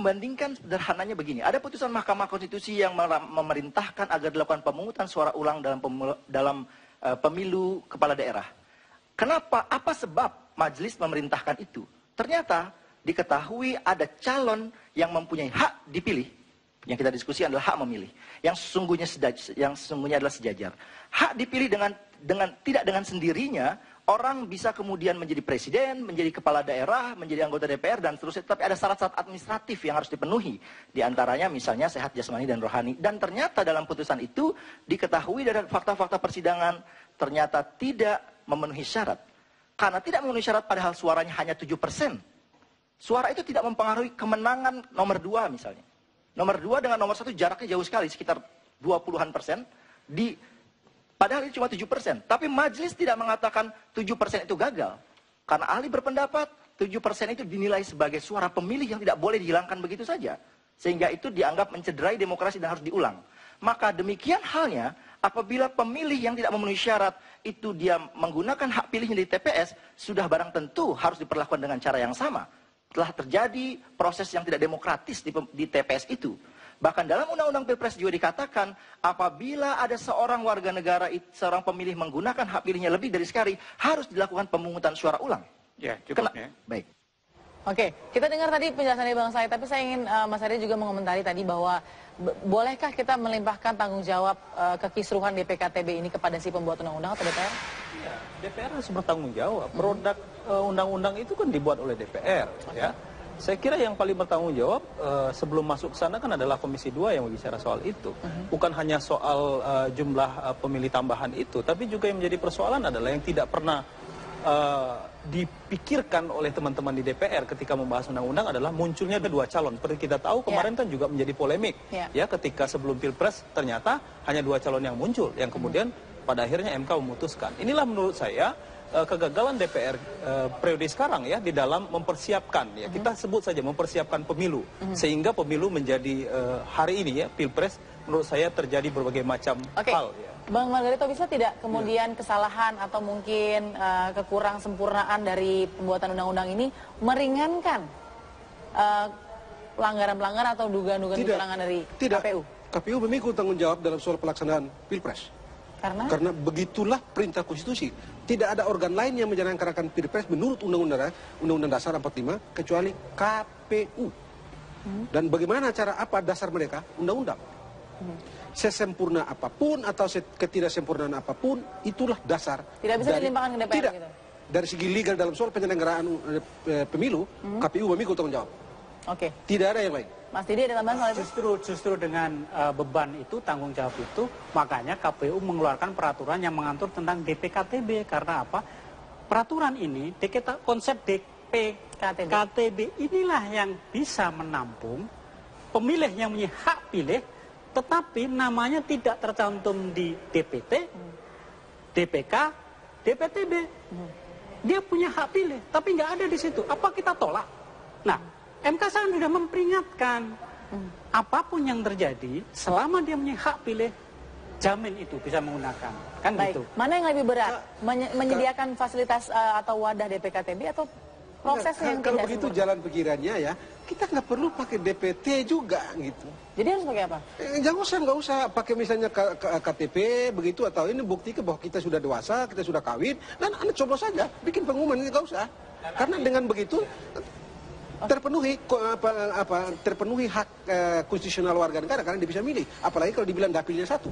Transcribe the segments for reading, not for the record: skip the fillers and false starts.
Membandingkan sederhananya begini, ada putusan Mahkamah Konstitusi yang memerintahkan agar dilakukan pemungutan suara ulang dalam pemilu kepala daerah. Kenapa? Apa sebab majelis memerintahkan itu? Ternyata diketahui ada calon yang mempunyai hak dipilih. Yang kita diskusi adalah hak memilih, yang sesungguhnya adalah sejajar. Hak dipilih tidak dengan sendirinya. Orang bisa kemudian menjadi presiden, menjadi kepala daerah, menjadi anggota DPR, dan seterusnya. Tapi ada syarat-syarat administratif yang harus dipenuhi. Di antaranya misalnya sehat jasmani dan rohani. Dan ternyata dalam putusan itu diketahui dari fakta-fakta persidangan ternyata tidak memenuhi syarat. Karena tidak memenuhi syarat padahal suaranya hanya 7%. Suara itu tidak mempengaruhi kemenangan nomor 2 misalnya. Nomor 2 dengan nomor 1 jaraknya jauh sekali, sekitar 20-an%. Padahal ini cuma 7%. Tapi majelis tidak mengatakan 7% itu gagal. Karena ahli berpendapat 7% itu dinilai sebagai suara pemilih yang tidak boleh dihilangkan begitu saja. Sehingga itu dianggap mencederai demokrasi dan harus diulang. Maka demikian halnya apabila pemilih yang tidak memenuhi syarat itu dia menggunakan hak pilihnya di TPS, sudah barang tentu harus diperlakukan dengan cara yang sama. Telah terjadi proses yang tidak demokratis di TPS itu. Bahkan dalam Undang-Undang Pilpres juga dikatakan, apabila ada seorang warga negara, seorang pemilih menggunakan hak pilihnya lebih dari sekali, harus dilakukan pemungutan suara ulang. Ya, cukup ya. Baik. Oke, kita dengar tadi penjelasan dari Bang Said, tapi saya ingin Mas Arya juga mengomentari tadi bahwa bolehkah kita melimpahkan tanggung jawab kekisruhan DPKTB ini kepada si pembuat undang-undang atau DPR? Ya, DPR harus bertanggung jawab. Produk undang-undang itu kan dibuat oleh DPR, ya. Saya kira yang paling bertanggung jawab sebelum masuk ke sana kan adalah Komisi 2 yang berbicara soal itu. Bukan hanya soal jumlah pemilih tambahan itu, tapi juga yang menjadi persoalan adalah yang tidak pernah dipikirkan oleh teman-teman di DPR ketika membahas undang-undang adalah munculnya kedua calon. Seperti kita tahu kemarin kan juga menjadi polemik, ya ketika sebelum Pilpres ternyata hanya 2 calon yang muncul, yang kemudian pada akhirnya MK memutuskan. Inilah menurut saya kegagalan DPR periode sekarang ya di dalam mempersiapkan ya kita sebut saja mempersiapkan pemilu sehingga pemilu menjadi hari ini ya Pilpres menurut saya terjadi berbagai macam hal ya. Bang Margarito, bisa tidak kemudian kesalahan atau mungkin kekurang sempurnaan dari pembuatan undang-undang ini meringankan pelanggaran-pelanggaran atau dugaan-dugaan kecurangan dari KPU? KPU memikul tanggung jawab dalam soal pelaksanaan Pilpres. Karena begitulah perintah konstitusi. Tidak ada organ lain yang menjalankan Pilpres menurut Undang-Undang Dasar 45 kecuali KPU. Dan bagaimana cara apa dasar mereka? Undang-undang. Sesempurna apapun atau ketidaksempurnaan apapun, itulah dasar. Tidak bisa dilimpahkan ke DPR tidak. Gitu? Dari segi legal dalam soal penyelenggaraan pemilu, KPU memikul tanggung jawab. Oke. Tidak ada yang lain. Mas Didi ada tambahan soal itu? Justru dengan beban itu, tanggung jawab itu, makanya KPU mengeluarkan peraturan yang mengatur tentang DPKTB. Karena apa? Peraturan ini, konsep DPKTB inilah yang bisa menampung pemilih yang punya hak pilih, tetapi namanya tidak tercantum di DPT, DPK, DPTB. Dia punya hak pilih, tapi nggak ada di situ. Apa kita tolak? Nah, MK sekarang sudah memperingatkan, apapun yang terjadi, selama dia punya hak pilih, jamin itu bisa menggunakan. Kan gitu. Mana yang lebih berat? Menyediakan fasilitas atau wadah DPKTB atau prosesnya yang kalau tidak begitu sempurna? jalan pikirannya ya, kita nggak perlu pakai DPT juga gitu. Jadi harus pakai apa? Nggak usah pakai misalnya KTP begitu atau ini bukti bahwa kita sudah dewasa, kita sudah kawin, dan Anda coba saja bikin pengumuman, nggak usah. Karena dengan begitu terpenuhi hak konstitusional warga negara karena dia bisa milih, apalagi kalau dibilang dapilnya satu.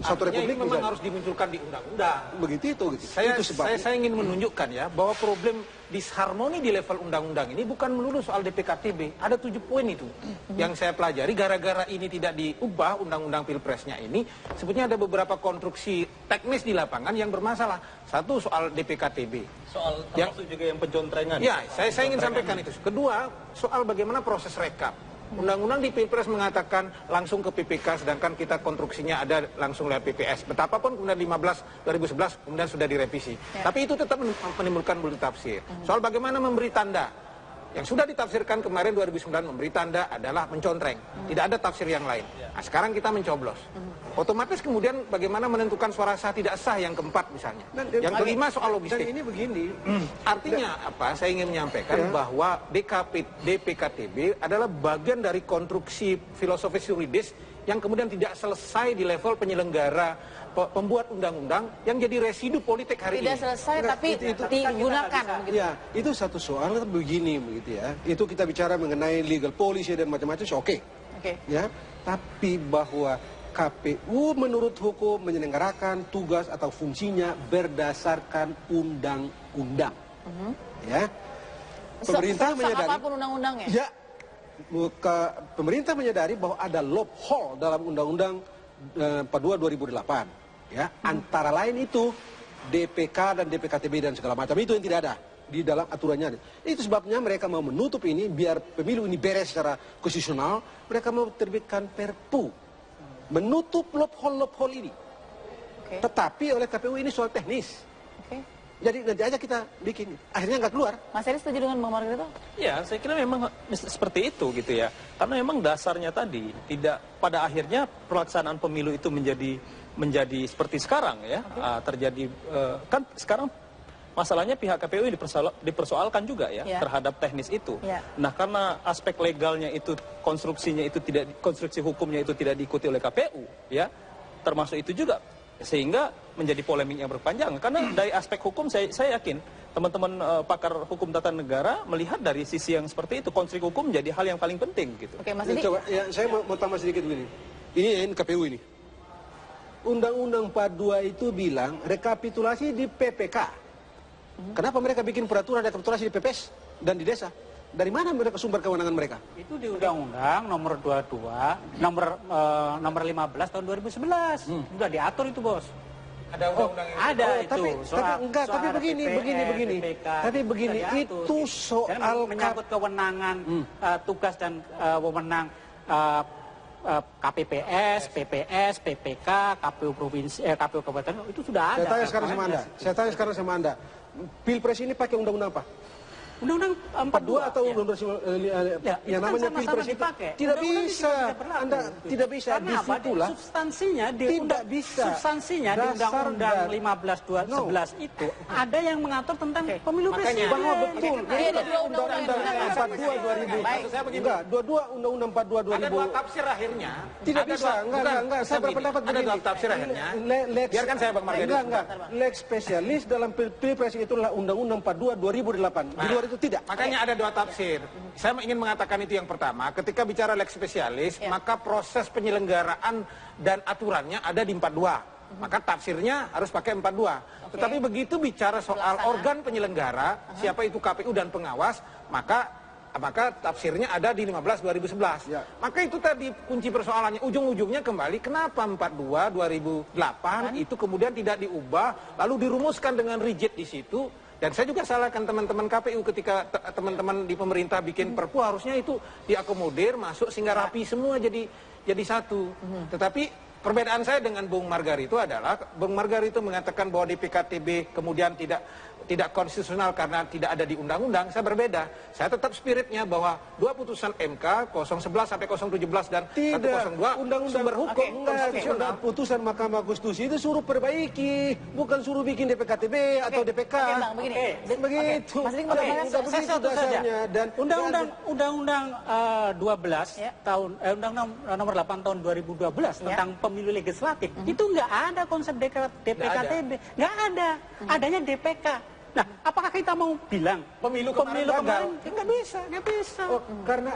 Satu republik ini memang harus dimunculkan di undang-undang. Begitu itu. Saya ingin menunjukkan ya bahwa problem disharmoni di level undang-undang ini bukan melulu soal DPKTB. Ada 7 poin itu yang saya pelajari. Gara-gara ini tidak diubah undang-undang pilpresnya ini, sebetulnya ada beberapa konstruksi teknis di lapangan yang bermasalah. Satu soal DPKTB. Soal termasuk juga yang pencontrengan. Ya, saya ingin sampaikan itu. Kedua, soal bagaimana proses rekap. Undang-undang di Pilpres mengatakan langsung ke PPK, sedangkan kita konstruksinya ada langsung lewat PPS. Betapapun kemudian 2011 kemudian sudah direvisi. Tapi itu tetap menimbulkan multitafsir. Soal bagaimana memberi tanda Yang sudah ditafsirkan kemarin 2009 memberi tanda adalah mencontreng. Tidak ada tafsir yang lain. Nah, sekarang kita mencoblos. Otomatis kemudian bagaimana menentukan suara sah tidak sah yang keempat misalnya. Yang kelima soal logistik. Dan ini begini. Artinya apa? Saya ingin menyampaikan bahwa DPKTB adalah bagian dari konstruksi filosofis yuridis yang kemudian tidak selesai di level penyelenggara pembuat undang-undang yang jadi residu politik hari ini. Tidak selesai tapi digunakan. Ya, itu satu soal begini begitu ya. Itu kita bicara mengenai legal policy dan macam-macam, oke. Ya, tapi bahwa KPU menurut hukum menyelenggarakan tugas atau fungsinya berdasarkan undang-undang. Ya. Pemerintah menyadari apapun undang-undangnya. Ya. Pemerintah menyadari bahwa ada loophole dalam undang-undang 42 2008. Ya, antara lain itu DPK dan DPKTB dan segala macam itu yang tidak ada di dalam aturannya. Itu sebabnya mereka mau menutup ini biar pemilu ini beres secara konstitusional. Mereka mau terbitkan Perpu menutup loophole ini. Tetapi oleh KPU ini soal teknis. Jadi nanti aja kita bikin. Akhirnya nggak keluar. Mas Eri setuju dengan Bang Margarito? Ya, saya kira memang seperti itu gitu ya. Karena memang dasarnya tadi tidak pada akhirnya pelaksanaan pemilu itu menjadi seperti sekarang ya. Terjadi kan sekarang masalahnya pihak KPU dipersoalkan juga ya terhadap teknis itu. Nah, karena aspek legalnya itu konstruksi hukumnya itu tidak diikuti oleh KPU ya. Termasuk itu juga sehingga menjadi polemik yang berpanjang karena dari aspek hukum saya yakin teman-teman pakar hukum tata negara melihat dari sisi yang seperti itu konstruksi hukum menjadi hal yang paling penting gitu. Oke, Mas Didi. Coba ya, saya mau tambah sedikit begini. Ini KPU ini. Undang-Undang 42 itu bilang rekapitulasi di PPK. Kenapa mereka bikin peraturan rekapitulasi di PPS dan di desa? Dari mana mereka sumber kewenangan mereka? Itu di Undang-Undang nomor 22, nomor 15 tahun 2011. Sudah diatur itu, Bos. Ada undang-undang yang ada itu. Tapi begini. Tapi begini, itu soal menyangkut kewenangan tugas dan wewenang KPPS, PPS, PPK, KPU provinsi, KPU kabupaten itu sudah ada. Saya tanya sekarang sama Anda. Pilpres ini pakai undang-undang apa? Undang-undang 42 atau undang-undang yang namanya Pilpres itu tidak bisa. Anda tidak bisa disitulah. Substansinya di tidak bisa. Substansinya di Undang-Undang 15 itu ada yang mengatur tentang pemilu presiden. Bahwa betul. Ada dua undang-undang 42 2000. Enggak, dua Undang-Undang 42 2000. Ada dua tafsir akhirnya. Tidak bisa. Enggak. Saya berpendapat begini. Ada dua tafsir akhirnya. Biarkan saya Bang Margarito. Enggak. Lex spesialis dalam Pilpres itulah Undang-Undang 42 2008. Di luar itu tidak. Makanya ada dua tafsir. Saya ingin mengatakan itu yang pertama. Ketika bicara lex spesialis, maka proses penyelenggaraan dan aturannya ada di 42. Maka tafsirnya harus pakai 42. Tetapi begitu bicara soal organ penyelenggara, siapa itu KPU dan pengawas, maka tafsirnya ada di 15 2011. Maka itu tadi kunci persoalannya. Ujung-ujungnya kembali kenapa 42 2008 itu kemudian tidak diubah, lalu dirumuskan dengan rigid di situ. Dan saya juga salahkan teman-teman KPU ketika teman-teman di pemerintah bikin perpu harusnya itu diakomodir masuk sehingga rapi semua jadi satu. Tetapi perbedaan saya dengan Bung Margarito adalah Bung Margarito mengatakan bahwa di PKTB kemudian tidak konstitusional karena tidak ada di undang-undang. Saya berbeda. Saya tetap spiritnya bahwa dua putusan MK 011 sampai 017 dan 102 undang-undang sumber hukum konstitusional. Putusan Mahkamah Konstitusi itu suruh perbaiki, bukan suruh bikin DPKTB atau DPK. Begitu. Begitu dasarnya. Dan Undang-Undang 12 tahun Undang-Undang nomor 8 tahun 2012 tentang pemilu legislatif itu nggak ada konsep DPKTB, nggak ada. Adanya DPK. Nah, apakah kita mau bilang pemilu kemarin nggak bisa. Oh, karena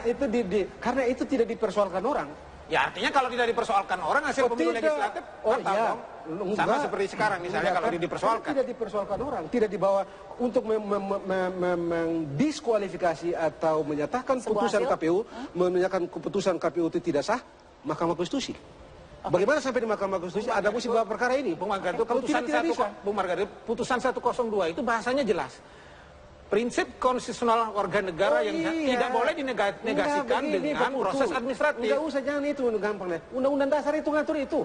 itu tidak dipersoalkan orang. Ya artinya kalau tidak dipersoalkan orang hasil pemilu legislatif batal dong. Sama seperti sekarang misalnya kalau dipersoalkan. Tidak dipersoalkan orang, tidak dibawa untuk mendiskualifikasi atau menyatakan putusan KPU, menyatakan keputusan KPU itu tidak sah, Mahkamah Konstitusi. Bagaimana sampai di Mahkamah Konstitusi ada mesti bawa perkara ini? Bung Margarito, putusan 102 itu bahasanya jelas. Prinsip konstitusional warga negara yang tidak boleh dinegasikan dengan proses administratif. Enggak usah, jangan itu gampang. Undang-undang dasar itu ngatur itu.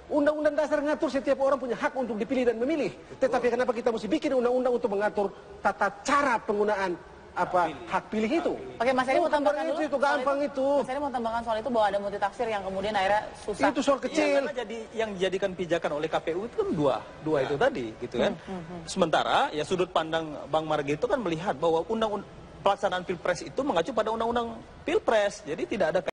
Undang-undang dasar ngatur setiap orang punya hak untuk dipilih dan memilih. Tetapi kenapa kita mesti bikin undang-undang untuk mengatur tata cara penggunaan hak pilih itu. Oke, Mas Heri mau tambahkan dulu. Itu gampang itu. Mas Heri mau tambahkan soal itu bahwa ada multitafsir yang kemudian akhirnya susah. Itu soal kecil. Ya, jadi yang dijadikan pijakan oleh KPU itu kan dua itu tadi, gitu kan. Sementara ya sudut pandang Bang Margi itu kan melihat bahwa pelaksanaan Pilpres itu mengacu pada undang-undang Pilpres, jadi tidak ada